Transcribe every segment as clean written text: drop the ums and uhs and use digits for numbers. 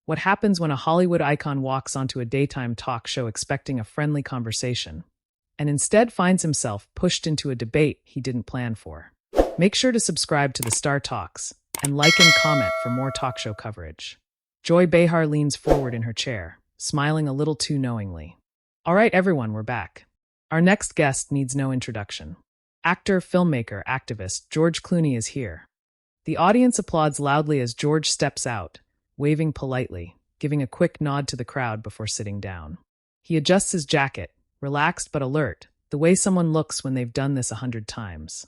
What happens when a Hollywood icon walks onto a daytime talk show expecting a friendly conversation, and instead finds himself pushed into a debate he didn't plan for? Make sure to subscribe to the Star Talks and like and comment for more talk show coverage. Joy Behar leans forward in her chair, smiling a little too knowingly. All right, everyone, we're back. Our next guest needs no introduction. Actor, filmmaker, activist George Clooney is here. The audience applauds loudly as George steps out, waving politely, giving a quick nod to the crowd before sitting down. He adjusts his jacket, relaxed but alert, the way someone looks when they've done this 100 times.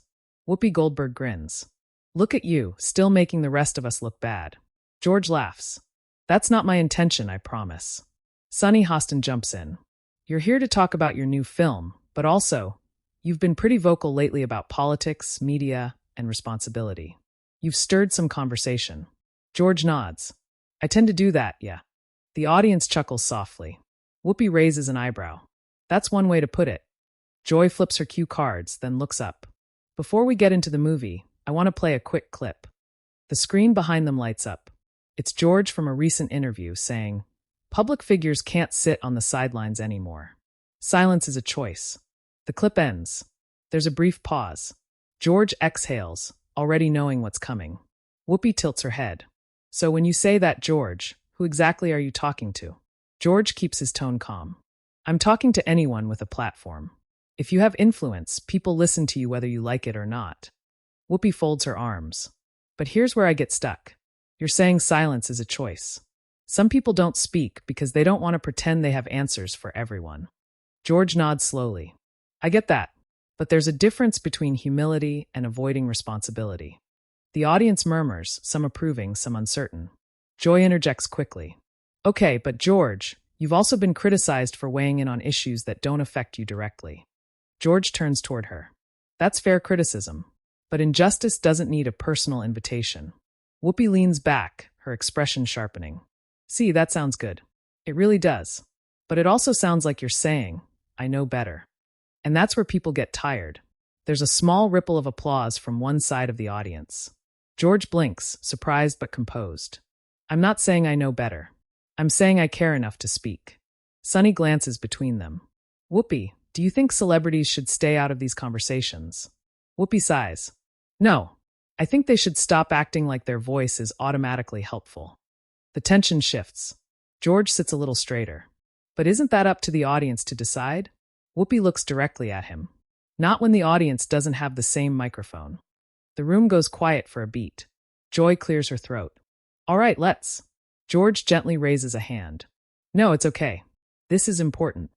Whoopi Goldberg grins. Look at you, still making the rest of us look bad. George laughs. That's not my intention, I promise. Sunny Hostin jumps in. You're here to talk about your new film, but also, you've been pretty vocal lately about politics, media, and responsibility. You've stirred some conversation. George nods. I tend to do that, yeah. The audience chuckles softly. Whoopi raises an eyebrow. That's one way to put it. Joy flips her cue cards, then looks up. Before we get into the movie, I want to play a quick clip. The screen behind them lights up. It's George from a recent interview saying, "Public figures can't sit on the sidelines anymore. Silence is a choice." The clip ends. There's a brief pause. George exhales, already knowing what's coming. Whoopi tilts her head. So when you say that, George, who exactly are you talking to? George keeps his tone calm. I'm talking to anyone with a platform. If you have influence, people listen to you whether you like it or not. Whoopi folds her arms. But here's where I get stuck. You're saying silence is a choice. Some people don't speak because they don't want to pretend they have answers for everyone. George nods slowly. I get that, but there's a difference between humility and avoiding responsibility. The audience murmurs, some approving, some uncertain. Joy interjects quickly. Okay, but George, you've also been criticized for weighing in on issues that don't affect you directly. George turns toward her. That's fair criticism, but injustice doesn't need a personal invitation. Whoopi leans back, her expression sharpening. See, that sounds good. It really does. But it also sounds like you're saying, I know better. And that's where people get tired. There's a small ripple of applause from one side of the audience. George blinks, surprised but composed. I'm not saying I know better. I'm saying I care enough to speak. Sunny glances between them. Whoopi, do you think celebrities should stay out of these conversations? Whoopi sighs. No. I think they should stop acting like their voice is automatically helpful. The tension shifts. George sits a little straighter. But isn't that up to the audience to decide? Whoopi looks directly at him. Not when the audience doesn't have the same microphone. The room goes quiet for a beat. Joy clears her throat. All right, let's. George gently raises a hand. No, it's okay. This is important.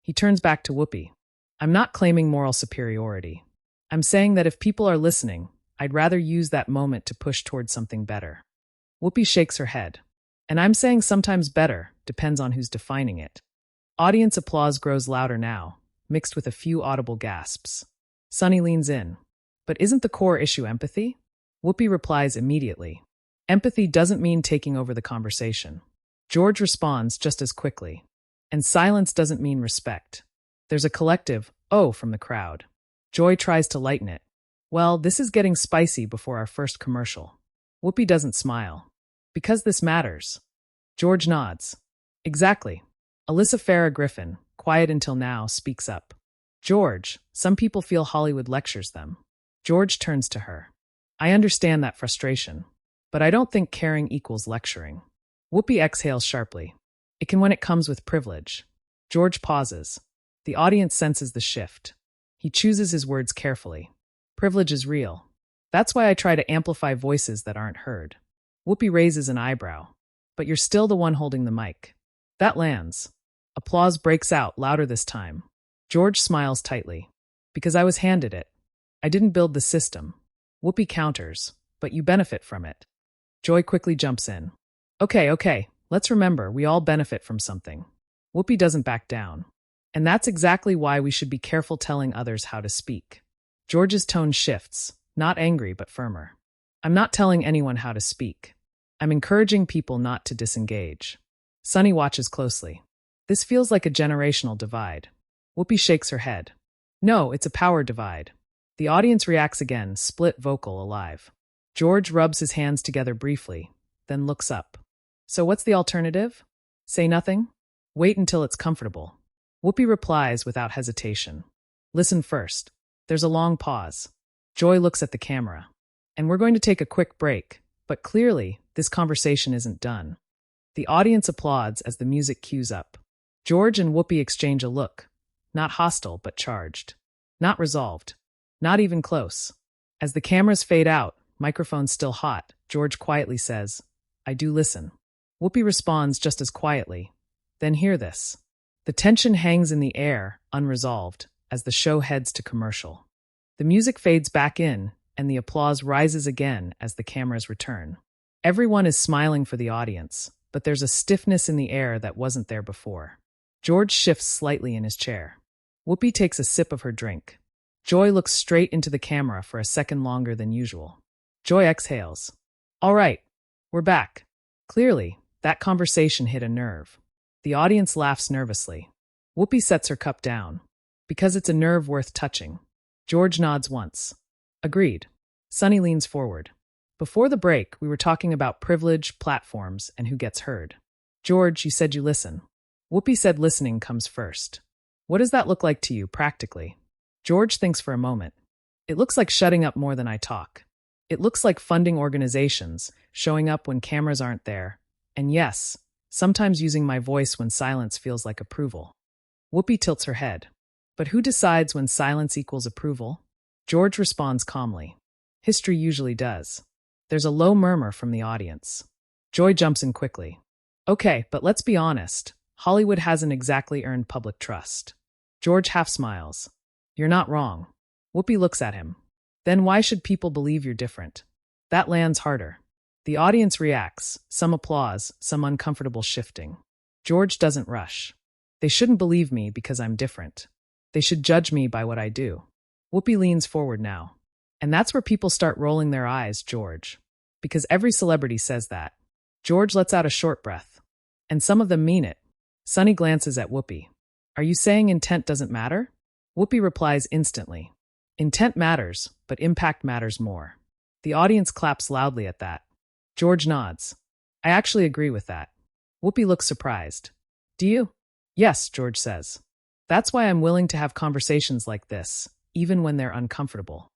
He turns back to Whoopi. I'm not claiming moral superiority. I'm saying that if people are listening, I'd rather use that moment to push towards something better. Whoopi shakes her head. And I'm saying sometimes better depends on who's defining it. Audience applause grows louder now, mixed with a few audible gasps. Sunny leans in. But isn't the core issue empathy? Whoopi replies immediately. Empathy doesn't mean taking over the conversation. George responds just as quickly. And silence doesn't mean respect. There's a collective, oh, from the crowd. Joy tries to lighten it. Well, this is getting spicy before our first commercial. Whoopi doesn't smile. Because this matters. George nods. Exactly. Alyssa Farah Griffin, quiet until now, speaks up. George, some people feel Hollywood lectures them. George turns to her. I understand that frustration, but I don't think caring equals lecturing. Whoopi exhales sharply. It can when it comes with privilege. George pauses. The audience senses the shift. He chooses his words carefully. Privilege is real. That's why I try to amplify voices that aren't heard. Whoopi raises an eyebrow. But you're still the one holding the mic. That lands. Applause breaks out, louder this time. George smiles tightly. Because I was handed it. I didn't build the system. Whoopi counters, but you benefit from it. Joy quickly jumps in. Okay, let's remember we all benefit from something. Whoopi doesn't back down. And that's exactly why we should be careful telling others how to speak. George's tone shifts, not angry but firmer. I'm not telling anyone how to speak. I'm encouraging people not to disengage. Sunny watches closely. This feels like a generational divide. Whoopi shakes her head. No, it's a power divide. The audience reacts again, split vocal alive. George rubs his hands together briefly, then looks up. So what's the alternative? Say nothing? Wait until it's comfortable. Whoopi replies without hesitation. Listen first. There's a long pause. Joy looks at the camera. And we're going to take a quick break, but clearly, this conversation isn't done. The audience applauds as the music cues up. George and Whoopi exchange a look. Not hostile, but charged. Not resolved. Not even close. As the cameras fade out, microphone still hot, George quietly says, I do listen. Whoopi responds just as quietly. Then hear this. The tension hangs in the air, unresolved, as the show heads to commercial. The music fades back in, and the applause rises again as the cameras return. Everyone is smiling for the audience, but there's a stiffness in the air that wasn't there before. George shifts slightly in his chair. Whoopi takes a sip of her drink. Joy looks straight into the camera for a second longer than usual. Joy exhales. All right, we're back. Clearly, that conversation hit a nerve. The audience laughs nervously. Whoopi sets her cup down. Because it's a nerve worth touching. George nods once. Agreed. Sunny leans forward. Before the break, we were talking about privilege, platforms, and who gets heard. George, you said you listen. Whoopi said listening comes first. What does that look like to you, practically? George thinks for a moment. It looks like shutting up more than I talk. It looks like funding organizations, showing up when cameras aren't there, and yes, sometimes using my voice when silence feels like approval. Whoopi tilts her head. But who decides when silence equals approval? George responds calmly. History usually does. There's a low murmur from the audience. Joy jumps in quickly. Okay, but let's be honest. Hollywood hasn't exactly earned public trust. George half smiles. You're not wrong. Whoopi looks at him. Then why should people believe you're different? That lands harder. The audience reacts, some applause, some uncomfortable shifting. George doesn't rush. They shouldn't believe me because I'm different. They should judge me by what I do. Whoopi leans forward now. And that's where people start rolling their eyes, George. Because every celebrity says that. George lets out a short breath. And some of them mean it. Sunny glances at Whoopi. Are you saying intent doesn't matter? Whoopi replies instantly. Intent matters, but impact matters more. The audience claps loudly at that. George nods. I actually agree with that. Whoopi looks surprised. Do you? Yes, George says. That's why I'm willing to have conversations like this, even when they're uncomfortable.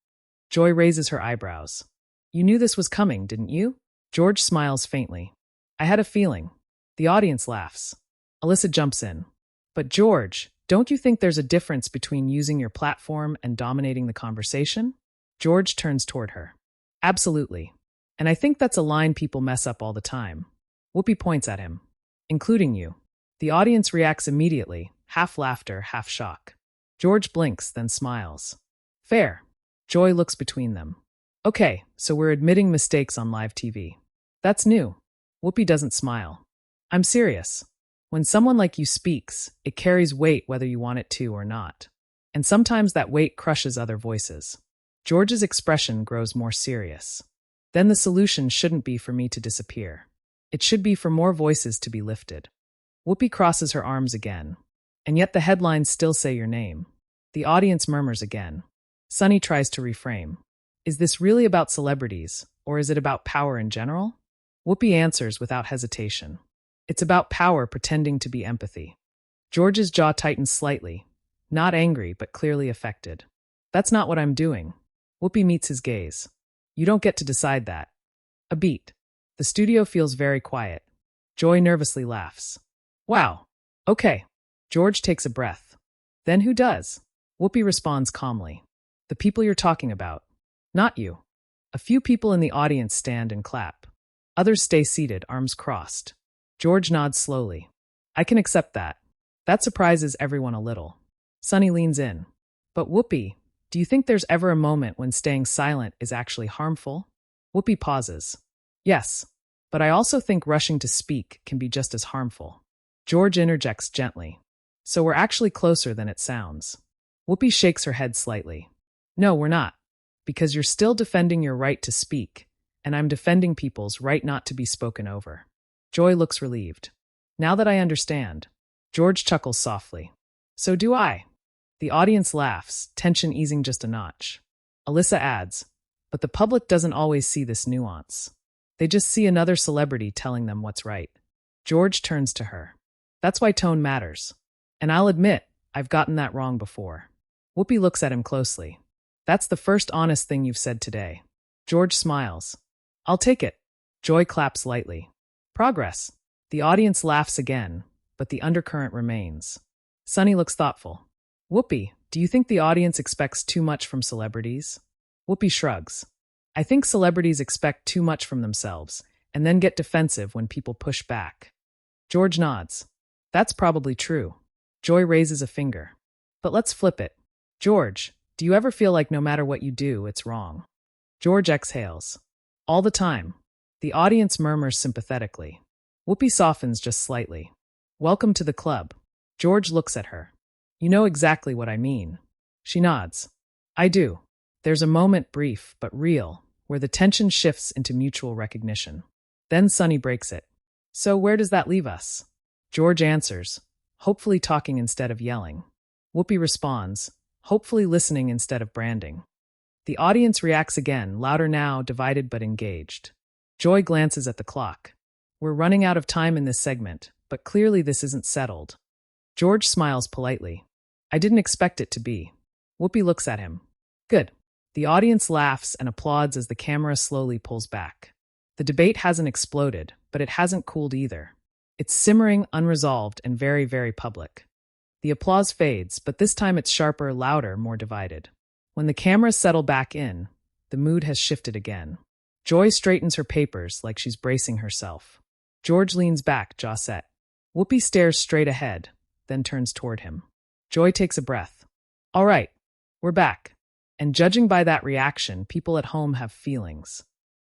Joy raises her eyebrows. You knew this was coming, didn't you? George smiles faintly. I had a feeling. The audience laughs. Alyssa jumps in. But George, don't you think there's a difference between using your platform and dominating the conversation? George turns toward her. Absolutely. And I think that's a line people mess up all the time. Whoopi points at him. Including you. The audience reacts immediately, half laughter, half shock. George blinks, then smiles. Fair. Joy looks between them. Okay, so we're admitting mistakes on live TV. That's new. Whoopi doesn't smile. I'm serious. When someone like you speaks, it carries weight whether you want it to or not. And sometimes that weight crushes other voices. George's expression grows more serious. Then the solution shouldn't be for me to disappear. It should be for more voices to be lifted. Whoopi crosses her arms again. And yet the headlines still say your name. The audience murmurs again. Sunny tries to reframe. Is this really about celebrities, or is it about power in general? Whoopi answers without hesitation. It's about power pretending to be empathy. George's jaw tightens slightly. Not angry, but clearly affected. That's not what I'm doing. Whoopi meets his gaze. You don't get to decide that. A beat. The studio feels very quiet. Joy nervously laughs. Wow. Okay. George takes a breath. Then who does? Whoopi responds calmly. The people you're talking about. Not you. A few people in the audience stand and clap. Others stay seated, arms crossed. George nods slowly. I can accept that. That surprises everyone a little. Sunny leans in. But Whoopi, do you think there's ever a moment when staying silent is actually harmful? Whoopi pauses. Yes, but I also think rushing to speak can be just as harmful. George interjects gently. So we're actually closer than it sounds. Whoopi shakes her head slightly. No, we're not. Because you're still defending your right to speak, and I'm defending people's right not to be spoken over. Joy looks relieved. Now that I understand. George chuckles softly. So do I. The audience laughs, tension easing just a notch. Alyssa adds, but the public doesn't always see this nuance. They just see another celebrity telling them what's right. George turns to her. That's why tone matters. And I'll admit, I've gotten that wrong before. Whoopi looks at him closely. That's the first honest thing you've said today. George smiles. I'll take it. Joy claps lightly. Progress. The audience laughs again, but the undercurrent remains. Sunny looks thoughtful. Whoopi, do you think the audience expects too much from celebrities? Whoopi shrugs. I think celebrities expect too much from themselves, and then get defensive when people push back. George nods. That's probably true. Joy raises a finger. But let's flip it. George, do you ever feel like no matter what you do, it's wrong? George exhales. All the time. The audience murmurs sympathetically. Whoopi softens just slightly. Welcome to the club. George looks at her. You know exactly what I mean. She nods. I do. There's a moment, brief but real, where the tension shifts into mutual recognition. Then Sunny breaks it. So where does that leave us? George answers, hopefully talking instead of yelling. Whoopi responds, hopefully listening instead of branding. The audience reacts again, louder now, divided but engaged. Joy glances at the clock. We're running out of time in this segment, but clearly this isn't settled. George smiles politely. I didn't expect it to be. Whoopi looks at him. Good. The audience laughs and applauds as the camera slowly pulls back. The debate hasn't exploded, but it hasn't cooled either. It's simmering, unresolved, and very, very public. The applause fades, but this time it's sharper, louder, more divided. When the cameras settle back in, the mood has shifted again. Joy straightens her papers like she's bracing herself. George leans back, jaw set. Whoopi stares straight ahead, then turns toward him. Joy takes a breath. All right, we're back. And judging by that reaction, people at home have feelings.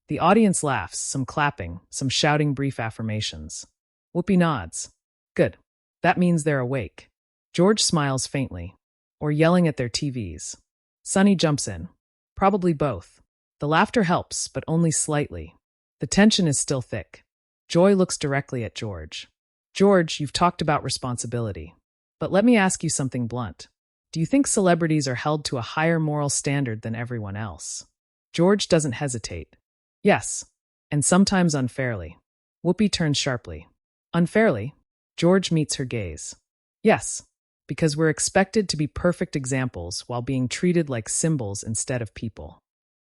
The audience laughs, some clapping, some shouting brief affirmations. Whoopi nods. Good. That means they're awake. George smiles faintly. Or yelling at their TVs. Sunny jumps in. Probably both. The laughter helps, but only slightly. The tension is still thick. Joy looks directly at George. George, you've talked about responsibility. But let me ask you something blunt. Do you think celebrities are held to a higher moral standard than everyone else? George doesn't hesitate. Yes, and sometimes unfairly. Whoopi turns sharply. Unfairly? George meets her gaze. Yes, because we're expected to be perfect examples while being treated like symbols instead of people.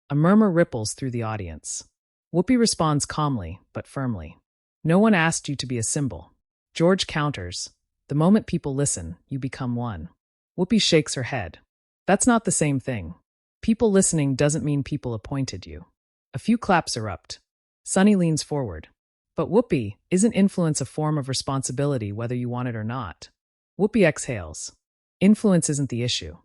A murmur ripples through the audience. Whoopi responds calmly, but firmly. No one asked you to be a symbol. George counters. The moment people listen, you become one. Whoopi shakes her head. That's not the same thing. People listening doesn't mean people appointed you. A few claps erupt. Sunny leans forward. But Whoopi, isn't influence a form of responsibility whether you want it or not? Whoopi exhales. Influence isn't the issue.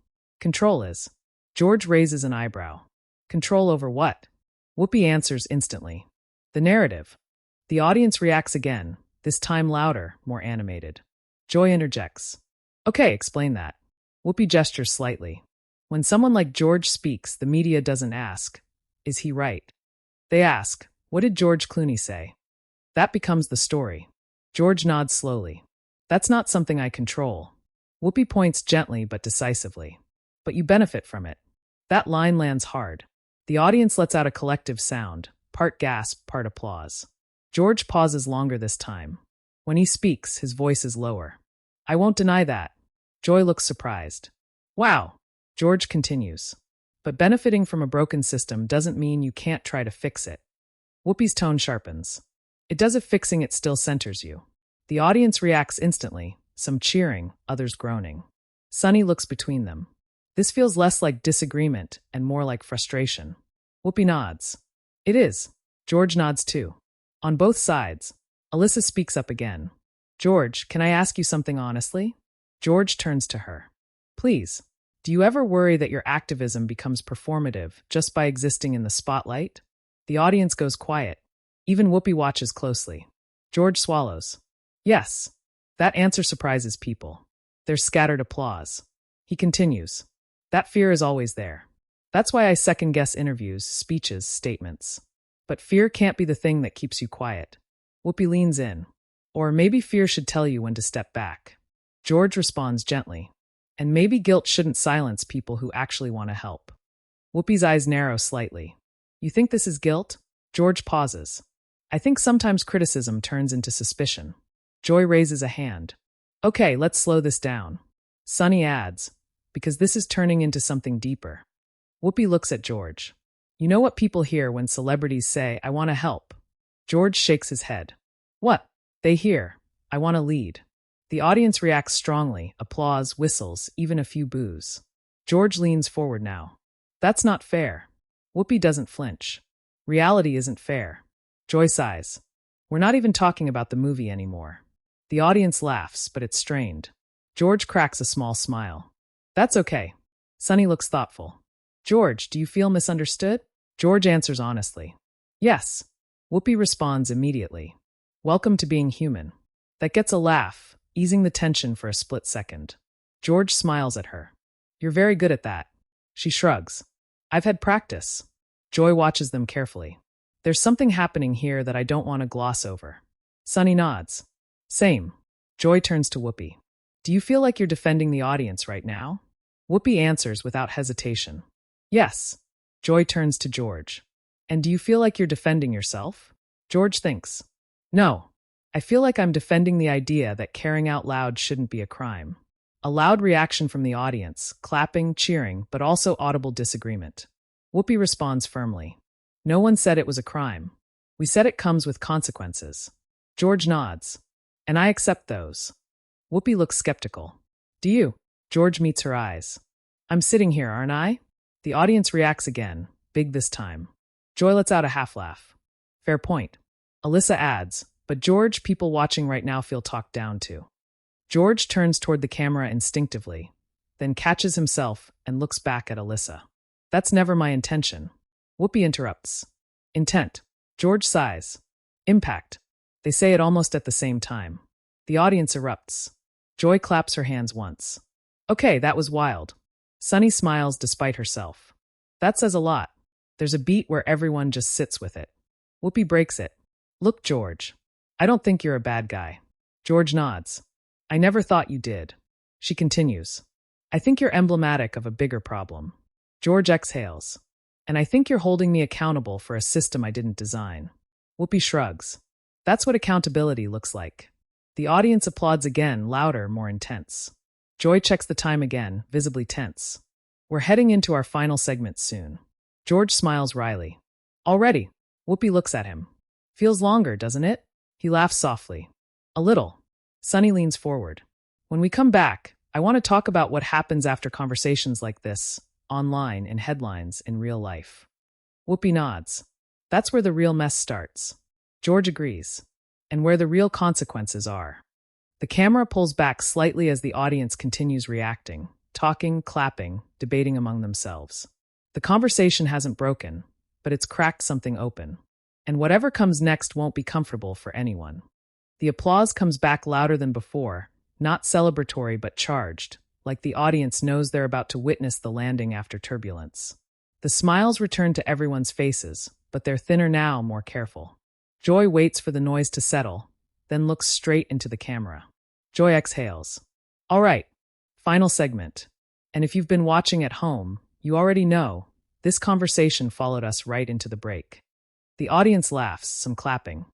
Control is. George raises an eyebrow. Control over what? Whoopi answers instantly. The narrative. The audience reacts again, this time louder, more animated. Joy interjects. Okay, explain that. Whoopi gestures slightly. When someone like George speaks, the media doesn't ask, is he right? They ask, what did George Clooney say? That becomes the story. George nods slowly. That's not something I control. Whoopi points gently but decisively. But you benefit from it. That line lands hard. The audience lets out a collective sound, part gasp, part applause. George pauses longer this time. When he speaks, his voice is lower. I won't deny that. Joy looks surprised. Wow. George continues. But benefiting from a broken system doesn't mean you can't try to fix it. Whoopi's tone sharpens. It does if fixing it still centers you. The audience reacts instantly, some cheering, others groaning. Sunny looks between them. This feels less like disagreement and more like frustration. Whoopi nods. It is. George nods too. On both sides. Alyssa speaks up again. George, can I ask you something honestly? George turns to her. Please. Do you ever worry that your activism becomes performative just by existing in the spotlight? The audience goes quiet. Even Whoopi watches closely. George swallows. Yes. That answer surprises people. There's scattered applause. He continues. That fear is always there. That's why I second-guess interviews, speeches, statements. But fear can't be the thing that keeps you quiet. Whoopi leans in. Or maybe fear should tell you when to step back. George responds gently. And maybe guilt shouldn't silence people who actually want to help. Whoopi's eyes narrow slightly. You think this is guilt? George pauses. I think sometimes criticism turns into suspicion. Joy raises a hand. Okay, let's slow this down. Sunny adds, because this is turning into something deeper. Whoopi looks at George. You know what people hear when celebrities say, I want to help? George shakes his head. What? They hear, I want to lead. The audience reacts strongly, applause, whistles, even a few boos. George leans forward now. That's not fair. Whoopi doesn't flinch. Reality isn't fair. Joy sighs. We're not even talking about the movie anymore. The audience laughs, but it's strained. George cracks a small smile. That's okay. Sunny looks thoughtful. George, do you feel misunderstood? George answers honestly. Yes. Whoopi responds immediately. Welcome to being human. That gets a laugh, easing the tension for a split second. George smiles at her. You're very good at that. She shrugs. I've had practice. Joy watches them carefully. There's something happening here that I don't want to gloss over. Sunny nods. Same. Joy turns to Whoopi. Do you feel like you're defending the audience right now? Whoopi answers without hesitation. Yes. Joy turns to George. And do you feel like you're defending yourself? George thinks. No. I feel like I'm defending the idea that caring out loud shouldn't be a crime. A loud reaction from the audience, clapping, cheering, but also audible disagreement. Whoopi responds firmly. No one said it was a crime. We said it comes with consequences. George nods. And I accept those. Whoopi looks skeptical. Do you? George meets her eyes. I'm sitting here, aren't I? The audience reacts again, big this time. Joy lets out a half laugh. Fair point. Alyssa adds, but George, people watching right now feel talked down to. George turns toward the camera instinctively, then catches himself and looks back at Alyssa. That's never my intention. Whoopi interrupts. Intent. George sighs. Impact. They say it almost at the same time. The audience erupts. Joy claps her hands once. Okay, that was wild. Sunny smiles despite herself. That says a lot. There's a beat where everyone just sits with it. Whoopi breaks it. Look, George. I don't think you're a bad guy. George nods. I never thought you did. She continues. I think you're emblematic of a bigger problem. George exhales. And I think you're holding me accountable for a system I didn't design. Whoopi shrugs. That's what accountability looks like. The audience applauds again, louder, more intense. Joy checks the time again, visibly tense. We're heading into our final segment soon. George smiles wryly. Already. Whoopi looks at him. Feels longer, doesn't it? He laughs softly. A little. Sunny leans forward. When we come back, I want to talk about what happens after conversations like this, online, in headlines, in real life. Whoopi nods. That's where the real mess starts. George agrees. And where the real consequences are. The camera pulls back slightly as the audience continues reacting, talking, clapping, debating among themselves. The conversation hasn't broken, but it's cracked something open. And whatever comes next won't be comfortable for anyone. The applause comes back louder than before, not celebratory but charged, like the audience knows they're about to witness the landing after turbulence. The smiles return to everyone's faces, but they're thinner now, more careful. Joy waits for the noise to settle, then looks straight into the camera. Joy exhales. All right, final segment. And if you've been watching at home, you already know, this conversation followed us right into the break. The audience laughs, some clapping.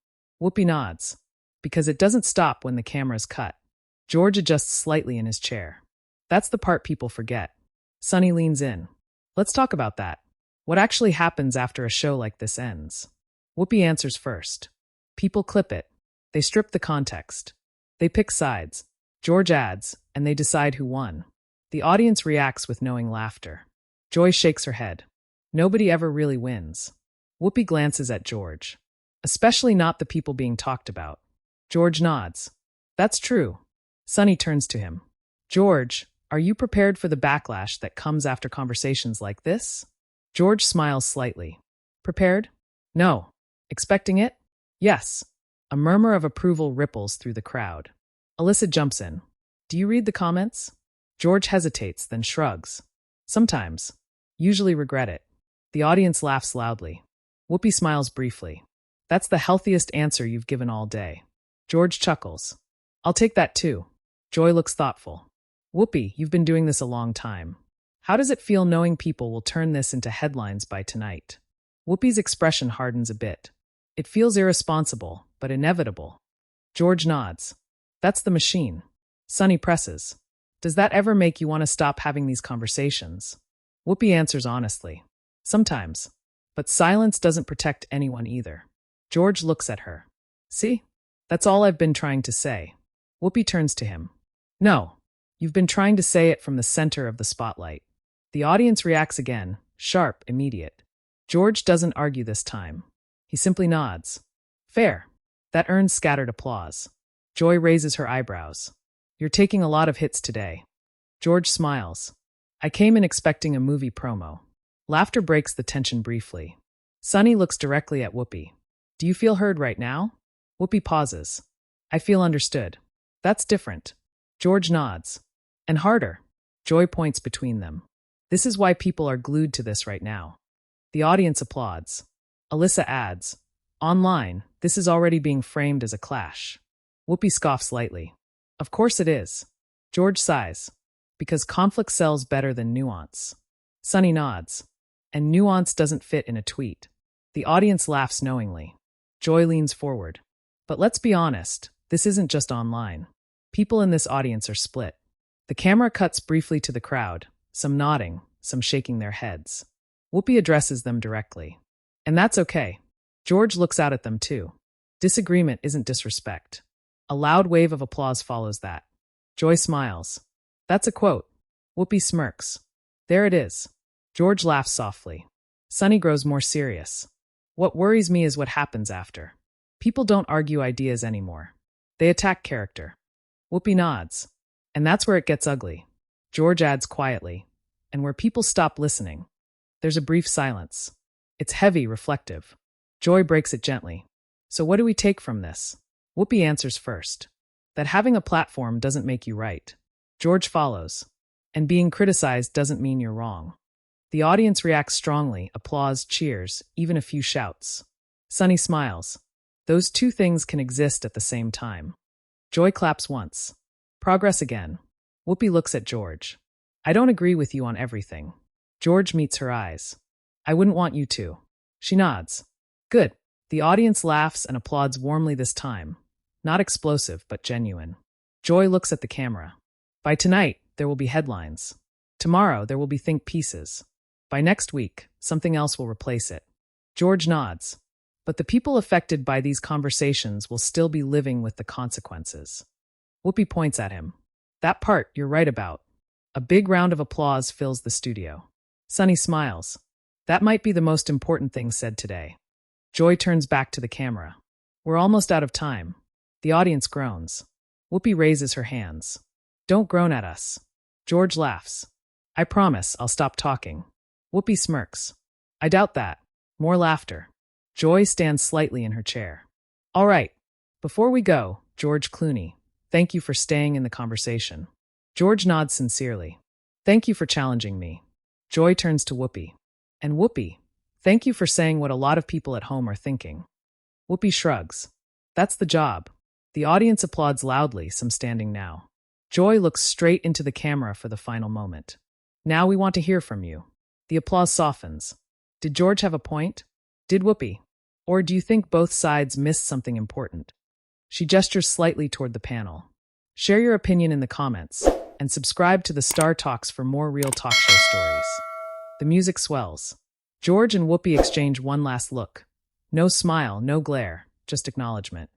Whoopi nods, because it doesn't stop when the camera's cut. George adjusts slightly in his chair. That's the part people forget. Sunny leans in. Let's talk about that. What actually happens after a show like this ends? Whoopi answers first. People clip it. They strip the context. They pick sides. George adds, and they decide who won. The audience reacts with knowing laughter. Joy shakes her head. Nobody ever really wins. Whoopi glances at George. Especially not the people being talked about. George nods. That's true. Sunny turns to him. George, are you prepared for the backlash that comes after conversations like this? George smiles slightly. Prepared? No. Expecting it? Yes. A murmur of approval ripples through the crowd. Alyssa jumps in. Do you read the comments? George hesitates, then shrugs. Sometimes. Usually regret it. The audience laughs loudly. Whoopi smiles briefly. That's the healthiest answer you've given all day. George chuckles. I'll take that too. Joy looks thoughtful. Whoopi, you've been doing this a long time. How does it feel knowing people will turn this into headlines by tonight? Whoopi's expression hardens a bit. It feels irresponsible, but inevitable. George nods. That's the machine. Sunny presses. Does that ever make you want to stop having these conversations? Whoopi answers honestly. Sometimes. But silence doesn't protect anyone either. George looks at her. See? That's all I've been trying to say. Whoopi turns to him. No. You've been trying to say it from the center of the spotlight. The audience reacts again, sharp, immediate. George doesn't argue this time. He simply nods. Fair. That earns scattered applause. Joy raises her eyebrows. You're taking a lot of hits today. George smiles. I came in expecting a movie promo. Laughter breaks the tension briefly. Sunny looks directly at Whoopi. Do you feel heard right now? Whoopi pauses. I feel understood. That's different. George nods. And harder. Joy points between them. This is why people are glued to this right now. The audience applauds. Alyssa adds. Online, this is already being framed as a clash. Whoopi scoffs lightly. Of course it is. George sighs. Because conflict sells better than nuance. Sunny nods. And nuance doesn't fit in a tweet. The audience laughs knowingly. Joy leans forward. But let's be honest, this isn't just online. People in this audience are split. The camera cuts briefly to the crowd, some nodding, some shaking their heads. Whoopi addresses them directly. And that's okay. George looks out at them too. Disagreement isn't disrespect. A loud wave of applause follows that. Joy smiles. That's a quote. Whoopi smirks. There it is. George laughs softly. Sunny grows more serious. What worries me is what happens after. People don't argue ideas anymore. They attack character. Whoopi nods. And that's where it gets ugly. George adds quietly. And where people stop listening. There's a brief silence. It's heavy, reflective. Joy breaks it gently. So what do we take from this? Whoopi answers first. That having a platform doesn't make you right. George follows. And being criticized doesn't mean you're wrong. The audience reacts strongly, applause, cheers, even a few shouts. Sunny smiles. Those two things can exist at the same time. Joy claps once. Progress again. Whoopi looks at George. I don't agree with you on everything. George meets her eyes. I wouldn't want you to. She nods. Good. The audience laughs and applauds warmly this time. Not explosive, but genuine. Joy looks at the camera. By tonight, there will be headlines. Tomorrow, there will be think pieces. By next week, something else will replace it. George nods. But the people affected by these conversations will still be living with the consequences. Whoopi points at him. That part you're right about. A big round of applause fills the studio. Sunny smiles. That might be the most important thing said today. Joy turns back to the camera. We're almost out of time. The audience groans. Whoopi raises her hands. Don't groan at us. George laughs. I promise I'll stop talking. Whoopi smirks. I doubt that. More laughter. Joy stands slightly in her chair. All right. Before we go, George Clooney, thank you for staying in the conversation. George nods sincerely. Thank you for challenging me. Joy turns to Whoopi. And Whoopi, thank you for saying what a lot of people at home are thinking. Whoopi shrugs. That's the job. The audience applauds loudly, some standing now. Joy looks straight into the camera for the final moment. Now we want to hear from you. The applause softens. Did George have a point? Did Whoopi? Or do you think both sides missed something important? She gestures slightly toward the panel. Share your opinion in the comments, and subscribe to the Star Talks for more real talk show stories. The music swells. George and Whoopi exchange one last look. No smile, no glare, just acknowledgement.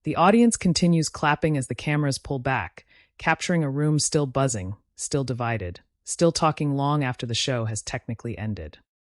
The audience continues clapping as the cameras pull back, capturing a room still buzzing, still divided, still talking long after the show has technically ended.